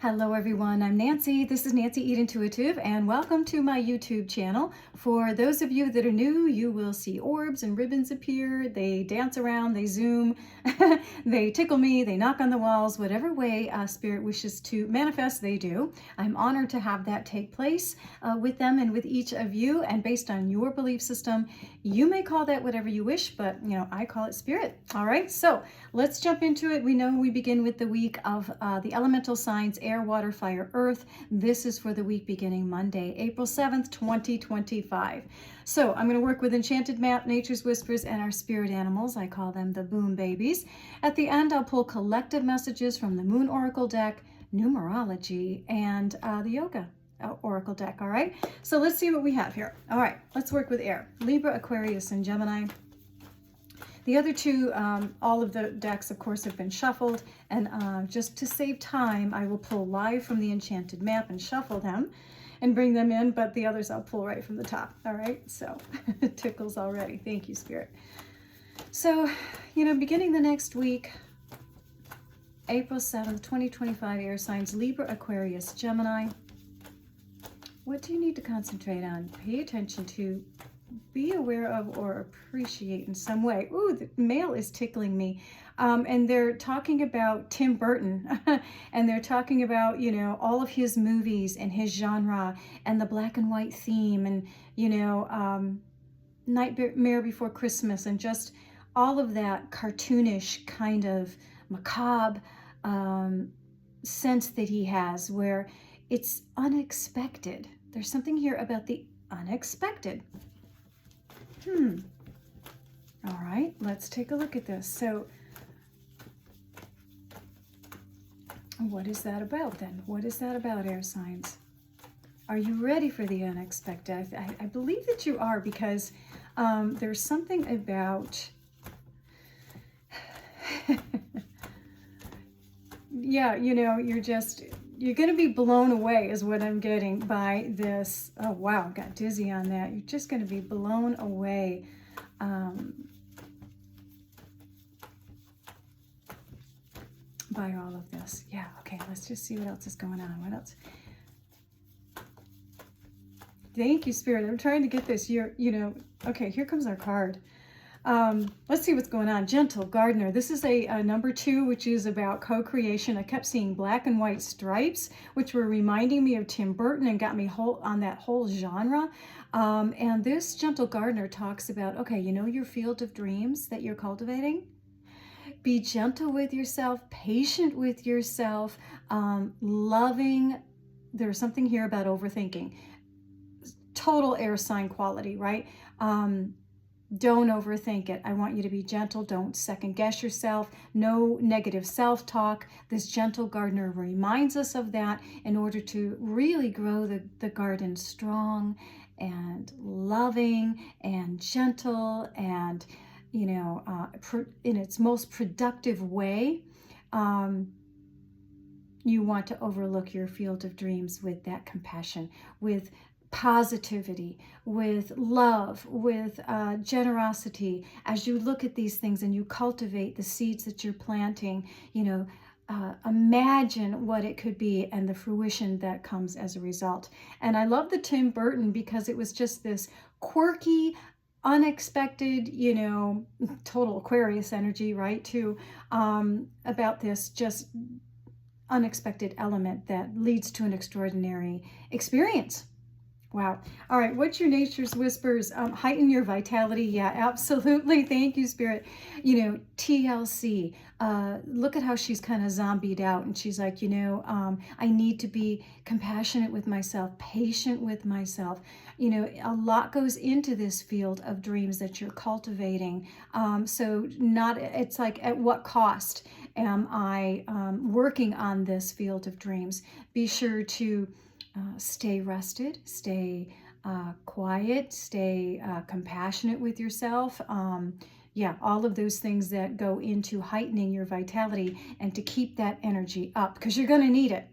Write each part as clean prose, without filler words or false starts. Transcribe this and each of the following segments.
Hello everyone, I'm Nancy. This is Nancy Eat Intuitive and welcome to my YouTube channel. For those of you that are new, you will see orbs and ribbons appear. They dance around, they zoom, they tickle me, they knock on the walls, whatever way Spirit wishes to manifest, they do. I'm honored to have that take place with them and with each of you, and based on your belief system, you may call that whatever you wish, but I call it Spirit. All right, so let's jump into it. We know we begin with the week of the elemental signs, air, water, fire, earth. This is for the week beginning Monday, April 7th, 2025. So I'm going to work with Enchanted Map, Nature's Whispers, and our spirit animals. I call them the Boom Babies. At the end, I'll pull collective messages from the Moon Oracle deck, numerology, and the Yoga Oracle deck. All right, so let's see what we have here. All right, let's work with air. Libra, Aquarius, and Gemini. The other two, all of the decks, of course, have been shuffled, and just to save time, I will pull live from the Enchanted Map and shuffle them and bring them in, but the others I'll pull right from the top, all right? So, it tickles already. Thank you, Spirit. So, beginning the next week, April 7th, 2025, air signs, Libra, Aquarius, Gemini. What do you need to concentrate on? Pay attention to, be aware of, or appreciate in some way. Ooh, the mail is tickling me. And they're talking about Tim Burton and they're talking about, all of his movies and his genre and the black and white theme and, Nightmare Before Christmas and just all of that cartoonish kind of macabre sense that he has where it's unexpected. There's something here about the unexpected. All right, let's take a look at this. So what is that about then? What is that about, air signs? Are you ready for the unexpected? I believe that you are, because there's something about, yeah, you're going to be blown away is what I'm getting by this. Oh, wow, got dizzy on that. You're just going to be blown away. By all of this. Yeah, okay, let's just see what else is going on. What else? Thank you, Spirit. I'm trying to get this. Okay, here comes our card. Let's see what's going on. Gentle Gardener. This is a number 2, which is about co-creation. I kept seeing black and white stripes, which were reminding me of Tim Burton and got me on that whole genre. And this Gentle Gardener talks about, okay, your field of dreams that you're cultivating. Be gentle with yourself, patient with yourself, loving. There's something here about overthinking. Total air sign quality, right? Don't overthink it. I want you to be gentle. Don't second guess yourself. No negative self-talk. This Gentle Gardener reminds us of that in order to really grow the garden strong and loving and gentle and, in its most productive way. You want to overlook your field of dreams with that compassion, with positivity, with love, with generosity. As you look at these things and you cultivate the seeds that you're planting, imagine what it could be and the fruition that comes as a result. And I love the Tim Burton because it was just this quirky, unexpected, total Aquarius energy, right, too, about this just unexpected element that leads to an extraordinary experience. Wow. All right. What's your Nature's Whispers? Heighten your vitality. Yeah, absolutely. Thank you, Spirit. TLC. Look at how she's kind of zombied out. And she's like, I need to be compassionate with myself, patient with myself. A lot goes into this field of dreams that you're cultivating. It's like, at what cost am I working on this field of dreams? Be sure to stay rested, stay quiet, stay compassionate with yourself. All of those things that go into heightening your vitality and to keep that energy up, because you're going to need it.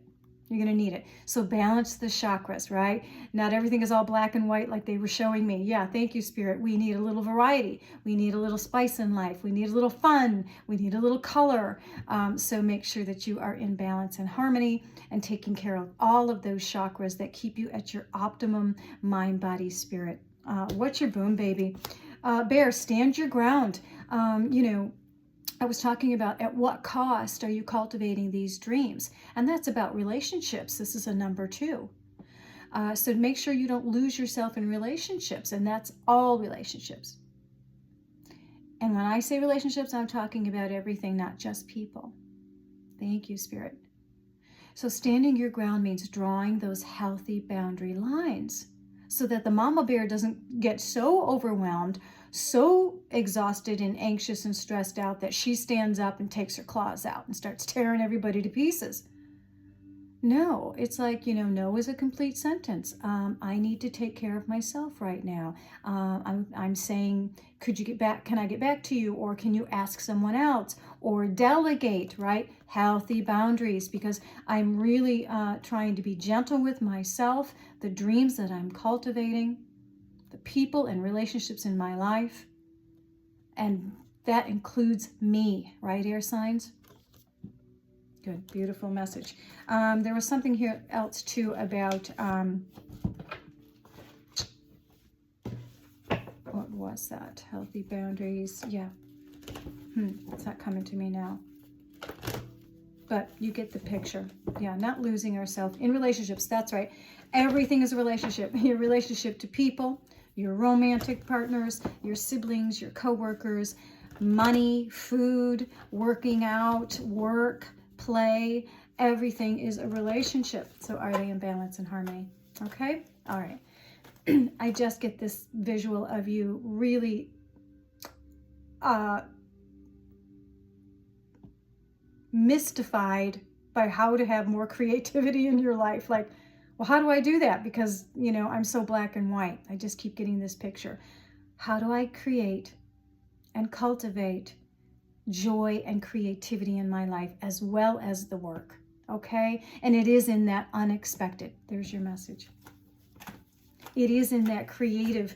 You're going to need it. So balance the chakras, right? Not everything is all black and white like they were showing me. Yeah, thank you, Spirit. We need a little variety. We need a little spice in life. We need a little fun. We need a little color. So make sure that you are in balance and harmony and taking care of all of those chakras that keep you at your optimum mind, body, spirit. What's your boom, baby? Bear, stand your ground. I was talking about at what cost are you cultivating these dreams? And that's about relationships. This is a number 2. So make sure you don't lose yourself in relationships, and that's all relationships. And when I say relationships, I'm talking about everything, not just people. Thank you, Spirit. So standing your ground means drawing those healthy boundary lines so that the mama bear doesn't get so overwhelmed, so exhausted and anxious and stressed out that she stands up and takes her claws out and starts tearing everybody to pieces. No, it's like, no is a complete sentence. I need to take care of myself right now. I'm saying, could you get back? Can I get back to you? Or can you ask someone else? Or delegate, right? Healthy boundaries, because I'm really trying to be gentle with myself, the dreams that I'm cultivating, the people and relationships in my life. And that includes me, right, air signs? Good, beautiful message. There was something here else too about, what was that? Healthy boundaries. Yeah. It's not coming to me now. But you get the picture. Yeah, not losing ourselves in relationships. That's right. Everything is a relationship. Your relationship to people, your romantic partners, your siblings, your coworkers, money, food, working out, work, play, everything is a relationship. So are they in balance and harmony? Okay? All right. I just get this visual of you really mystified by how to have more creativity in your life. Like, well, how do I do that? Because, I'm so black and white. I just keep getting this picture. How do I create and cultivate joy and creativity in my life as well as the work? Okay? And it is in that unexpected. There's your message. It is in that creative,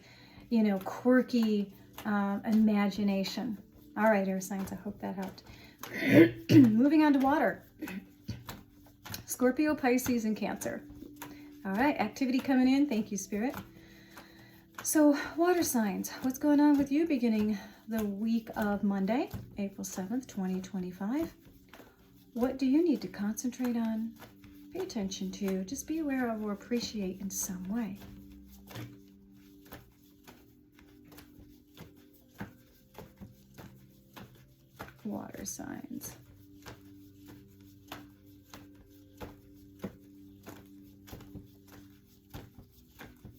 quirky imagination. All right, air signs, I hope that helped. Moving on to water. Scorpio, Pisces, and Cancer. All right, activity coming in. Thank you, Spirit. So, water signs, what's going on with you beginning the week of Monday, April 7th, 2025? What do you need to concentrate on, pay attention to, just be aware of or appreciate in some way? Water signs.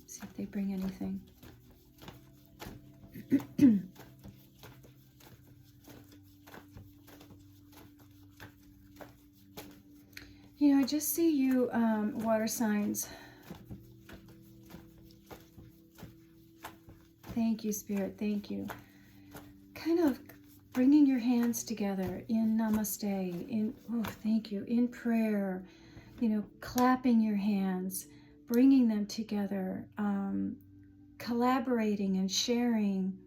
See if they bring anything. I just see you, water signs. Thank you, Spirit. Thank you. Kind of bringing your hands together in namaste, thank you, in prayer, clapping your hands, bringing them together, collaborating and sharing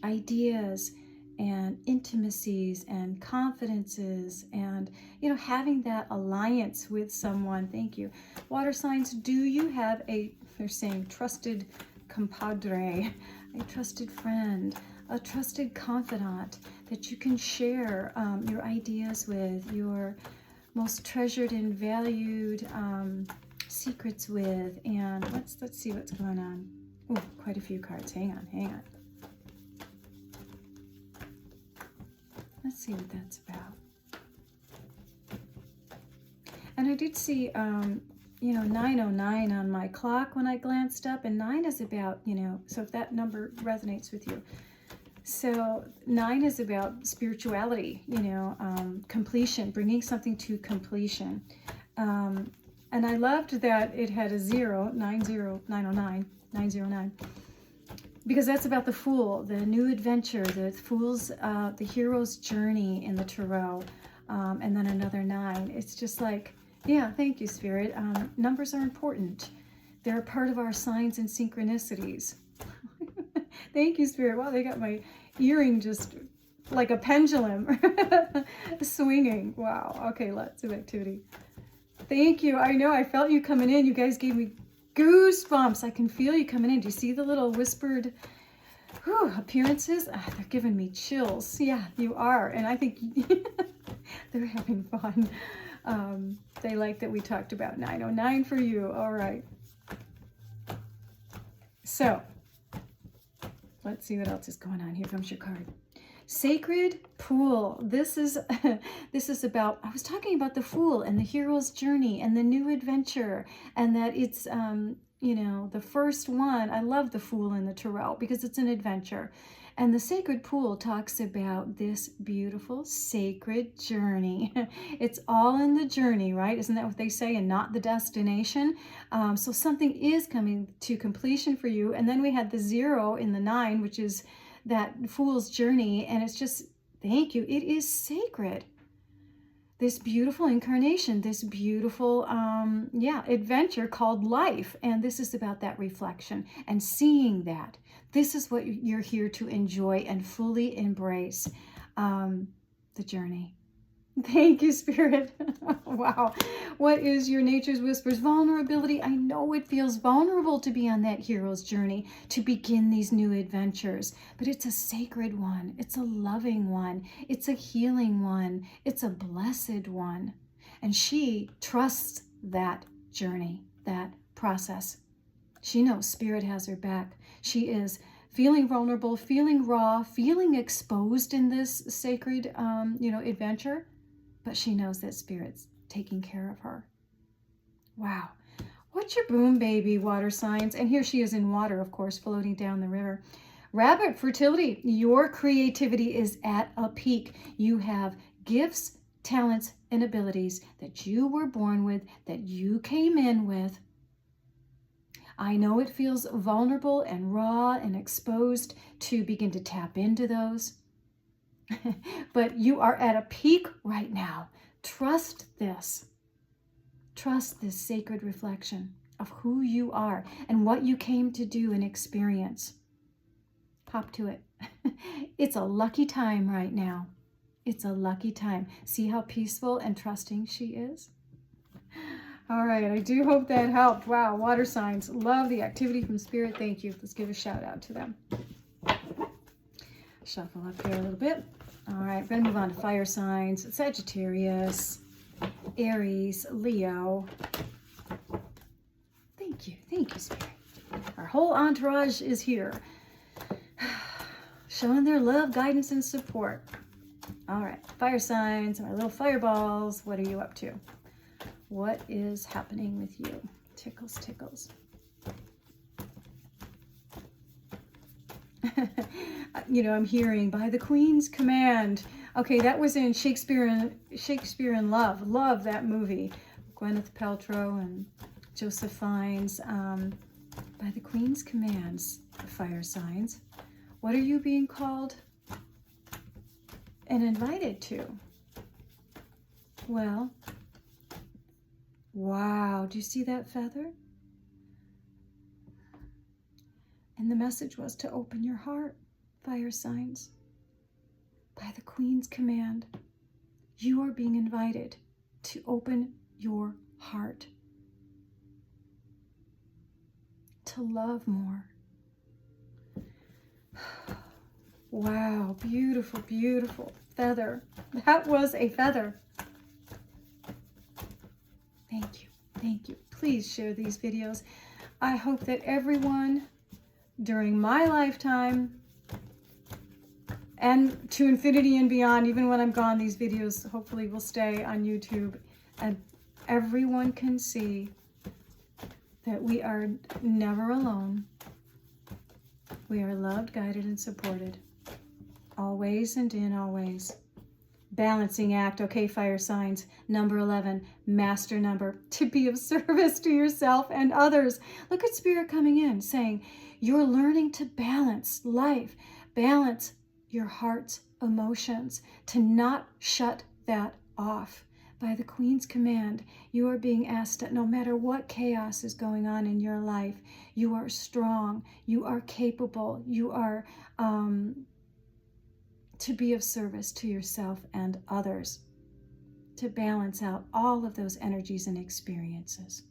ideas and intimacies and confidences and, having that alliance with someone. Thank you. Water signs, do you have they're saying trusted compadre, a trusted friend, a trusted confidant that you can share your ideas with, your most treasured and valued secrets with? And let's see what's going on. Oh, quite a few cards. Hang on. Let's see what that's about. And I did see 909 on my clock when I glanced up, and 9 is about, so if that number resonates with you. So 9 is about spirituality, completion, bringing something to completion. And I loved that it had a 909, because that's about the Fool, the new adventure, the Fool's, the hero's journey in the Tarot, and then another 9. It's just like, Yeah, thank you, Spirit. Numbers are important. They're a part of our signs and synchronicities. Thank you, Spirit. Wow, they got my earring just like a pendulum swinging. Wow. Okay, lots of activity. Thank you. I know. I felt you coming in. You guys gave me goosebumps. I can feel you coming in. Do you see the little whispered appearances? They're giving me chills. Yeah, you are. And I think they're having fun. They like that we talked about 909 for you. All right. So let's see what else is going on. Here comes your card. Sacred Pool. This is about, I was talking about the Fool and the hero's journey and the new adventure, and that it's you know, the first one. I love the Fool and the Tarot because it's an adventure. And the Sacred Pool talks about this beautiful sacred journey. It's all in the journey, right? Isn't that what they say? And not the destination. So something is coming to completion for you. And then we had the 0 in the 9, which is that Fool's journey. And it's just, thank you. It is sacred. This beautiful incarnation, this beautiful, adventure called life. And this is about that reflection and seeing that. This is what you're here to enjoy and fully embrace, the journey. Thank you, Spirit. Wow. What is your nature's whispers? Vulnerability. I know it feels vulnerable to be on that hero's journey, to begin these new adventures, but it's a sacred one. It's a loving one. It's a healing one. It's a blessed one. And she trusts that journey, that process. She knows Spirit has her back. She is feeling vulnerable, feeling raw, feeling exposed in this sacred, adventure. But she knows that Spirit's taking care of her. Wow. What's your boom, baby, water signs? And here she is in water, of course, floating down the river. Rabbit, fertility. Your creativity is at a peak. You have gifts, talents, and abilities that you were born with, that you came in with. I know it feels vulnerable and raw and exposed to begin to tap into those. But you are at a peak right now. Trust this. Trust this sacred reflection of who you are and what you came to do and experience. Hop to it. It's a lucky time right now. It's a lucky time. See how peaceful and trusting she is? All right, I do hope that helped. Wow, water signs. Love the activity from Spirit. Thank you. Let's give a shout out to them. Shuffle up here a little bit. All right, we're going to move on to fire signs. Sagittarius, Aries, Leo. Thank you, Spirit. Our whole entourage is here, showing their love, guidance, and support. All right, fire signs, our little fireballs. What are you up to? What is happening with you? Tickles, tickles. I'm hearing by the Queen's command. Okay, that was in Shakespeare in Love. Love that movie. Gwyneth Paltrow and Joseph Fiennes. By the Queen's commands, fire signs. What are you being called and invited to? Well, wow, do you see that feather? And the message was to open your heart, fire signs. By the Queen's command, you are being invited to open your heart, to love more. Wow, beautiful, beautiful feather. That was a feather. Thank you, thank you. Please share these videos. I hope that everyone during my lifetime and to infinity and beyond, even when I'm gone, these videos hopefully will stay on YouTube and everyone can see that we are never alone. We are loved, guided, and supported. Always and in all ways. Balancing act. Okay, fire signs. Number 11, master number. To be of service to yourself and others. Look at Spirit coming in saying, you're learning to balance life. Balance your heart's emotions. To not shut that off. By the Queen's command, you are being asked that no matter what chaos is going on in your life, you are strong, you are capable, you are to be of service to yourself and others, to balance out all of those energies and experiences.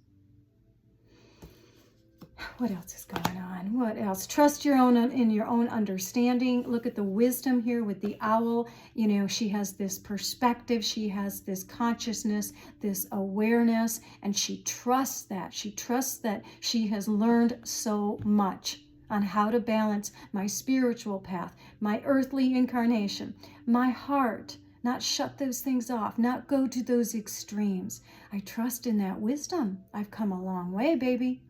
What else is going on? What else? Trust your own in your own understanding. Look at the wisdom here with the owl. You know, she has this perspective, she has this consciousness, this awareness, and she trusts that. She trusts that she has learned so much on how to balance my spiritual path, my earthly incarnation, my heart, not shut those things off, not go to those extremes. I trust in that wisdom. I've come a long way, baby.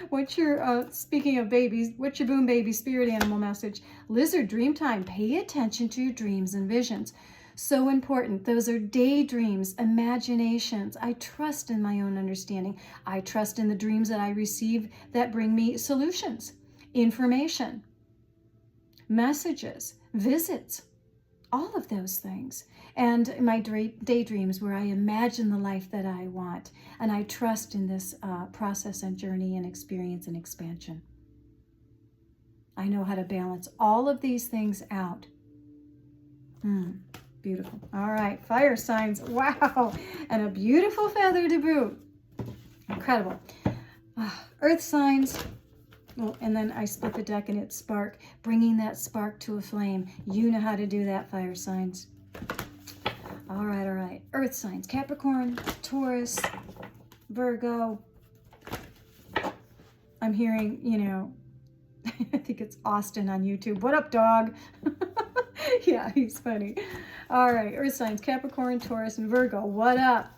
What's your, speaking of babies, what's your boom baby spirit animal message? Lizard dream time. Pay attention to your dreams and visions. So important. Those are daydreams, imaginations. I trust in my own understanding. I trust in the dreams that I receive that bring me solutions, information, messages, visits, all of those things. And my daydreams where I imagine the life that I want. And I trust in this process and journey and experience and expansion. I know how to balance all of these things out. Beautiful. All right, fire signs. Wow. And a beautiful feather to boot. Incredible. Earth signs. Well, and then I split the deck and it's spark, bringing that spark to a flame. You know how to do that, fire signs. All right. Earth signs, Capricorn, Taurus, Virgo. I'm hearing, you know, I think it's Austin on YouTube. What up, dog? Yeah, he's funny. All right, Earth signs, Capricorn, Taurus, and Virgo. What up?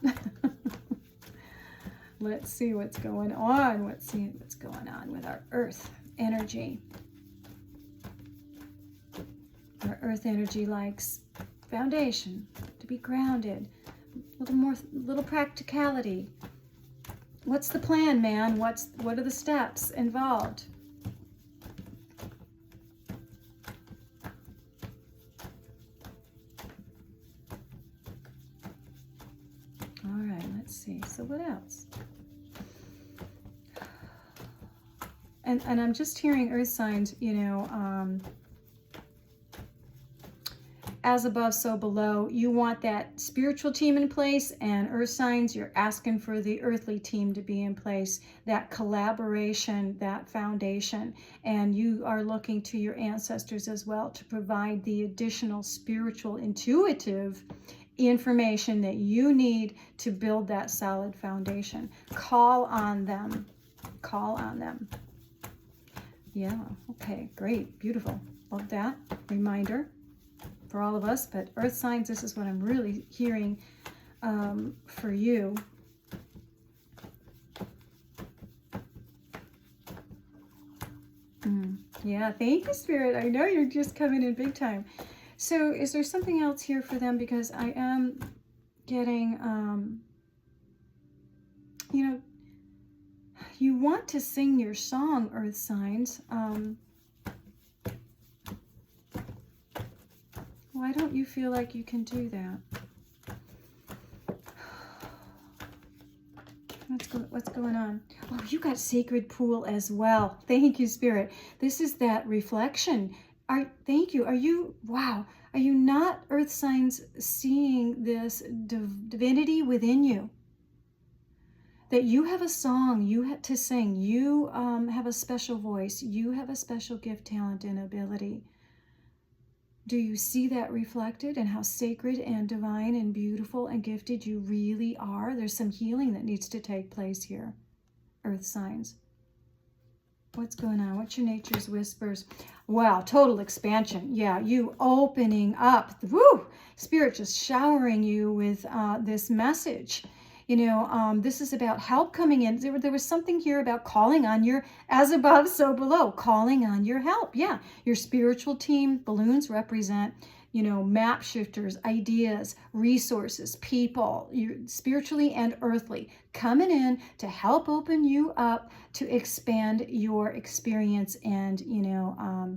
Let's see what's going on. Let's see what's going on with our Earth energy. Our Earth energy likes foundation, to be grounded, little practicality. What's the plan, man? What are the steps involved? All right, let's see. So what else? And I'm just hearing earth signs, you know, as above, so below. You want that spiritual team in place, and earth signs, you're asking for the earthly team to be in place, that collaboration, that foundation. And you are looking to your ancestors as well to provide the additional spiritual, intuitive information that you need to build that solid foundation. Call on them. Call on them. Yeah, okay, great, beautiful. Love that reminder for all of us. But earth signs, this is what I'm really hearing for you. Yeah, thank you, Spirit. I know you're just coming in big time. So is there something else here for them? Because I am getting, you know, you want to sing your song, earth signs. Why don't you feel like you can do that? What's going on? Oh, you got sacred pool as well. Thank you, Spirit. This is that reflection. Thank you. Are you, wow, are you not, earth signs, seeing this divinity within you? That you have a song you have to sing. You have a special voice. You have a special gift, talent, and ability. Do you see that reflected and how sacred and divine and beautiful and gifted you really are? There's some healing that needs to take place here, earth signs. What's going on? What's your nature's whispers? Wow, total expansion. Yeah, you opening up. Woo! Spirit just showering you with this message. You know, this is about help coming in. There was something here about calling on your, as above, so below, calling on your help. Yeah, your spiritual team, balloons represent, you know, map shifters, ideas, resources, people, spiritually and earthly, coming in to help open you up to expand your experience and, you know,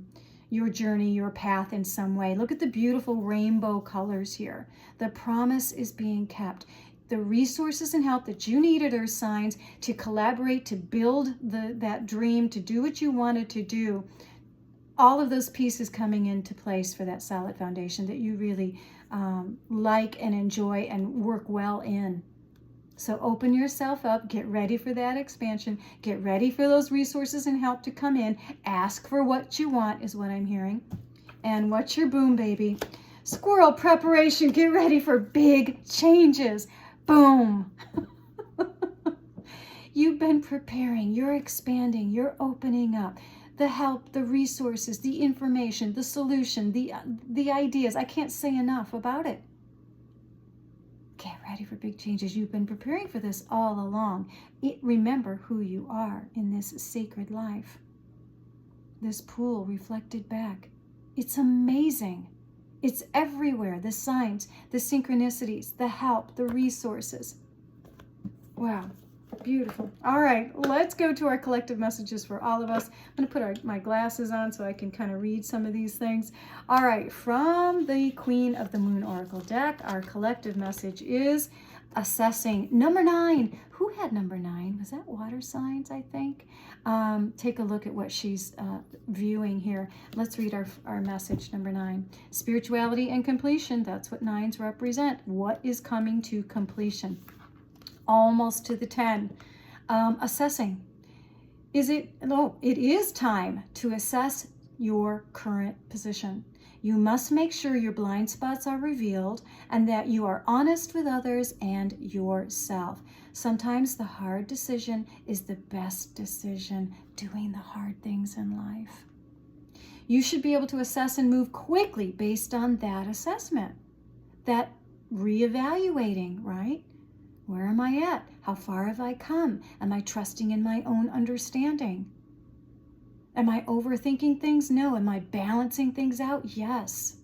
your journey, your path in some way. Look at the beautiful rainbow colors here. The promise is being kept. the resources and help that you needed, Earth signs, to collaborate, to build that dream, to do what you wanted to do. All of those pieces coming into place for that solid foundation that you really like and enjoy and work well in. So open yourself up, get ready for that expansion, get ready for those resources and help to come in. Ask for what you want is what I'm hearing. And what's your boom, baby? Squirrel preparation, get ready for big changes. Boom. You've been preparing, you're expanding, you're opening up. The help, the resources, the information, the solution, the ideas. I can't say enough about it. Get ready for big changes. You've been preparing for this all along. Remember who you are in this sacred life. This pool reflected back. It's amazing. It's everywhere. The signs, the synchronicities, the help, the resources. Wow. Beautiful. All right, let's go to our collective messages for all of us. I'm going to put my glasses on so I can kind of read some of these things. All right, from the Queen of the Moon Oracle deck, our collective message is assessing. Number 9. Who had number 9? Was that water signs, I think? Take a look at what she's viewing here. Let's read our message, number 9. Spirituality and completion. That's what 9s represent. What is coming to completion? Almost to the 10. Assessing. It is time to assess your current position. You must make sure your blind spots are revealed and that you are honest with others and yourself. Sometimes the hard decision is the best decision, doing the hard things in life. You should be able to assess and move quickly based on that assessment, that reevaluating, right? Where am I at? How far have I come? Am I trusting in my own understanding? Am I overthinking things? No. Am I balancing things out? Yes.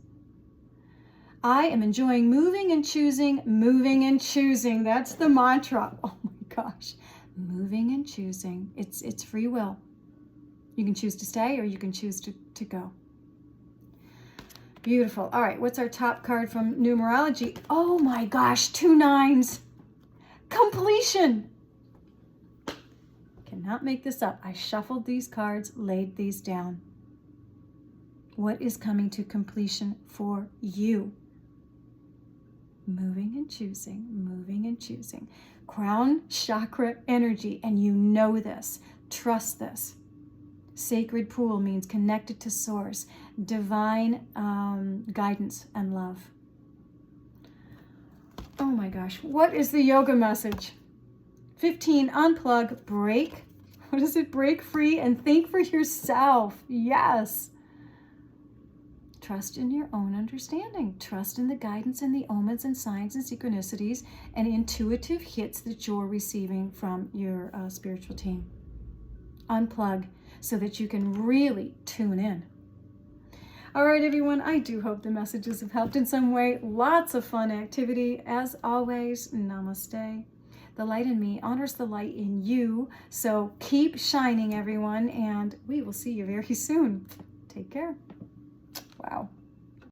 I am enjoying moving and choosing, moving and choosing. That's the mantra. Oh my gosh. Moving and choosing. It's free will. You can choose to stay or you can choose to go. Beautiful. All right, what's our top card from numerology? Oh my gosh, 2 9s. Completion. Cannot make this up. I shuffled these cards, laid these down. What is coming to completion for you? Moving and choosing, moving and choosing. Crown chakra energy, and you know this. Trust this. Sacred pool means connected to source, divine guidance and love. Oh my gosh, what is the yoga message? 15, unplug, break. What is it? Break free and think for yourself. Yes. Trust in your own understanding. Trust in the guidance and the omens and signs and synchronicities and intuitive hits that you're receiving from your spiritual team. Unplug so that you can really tune in. All right, everyone, I do hope the messages have helped in some way. Lots of fun activity. As always, namaste. The light in me honors the light in you. So keep shining, everyone, and we will see you very soon. Take care. Wow.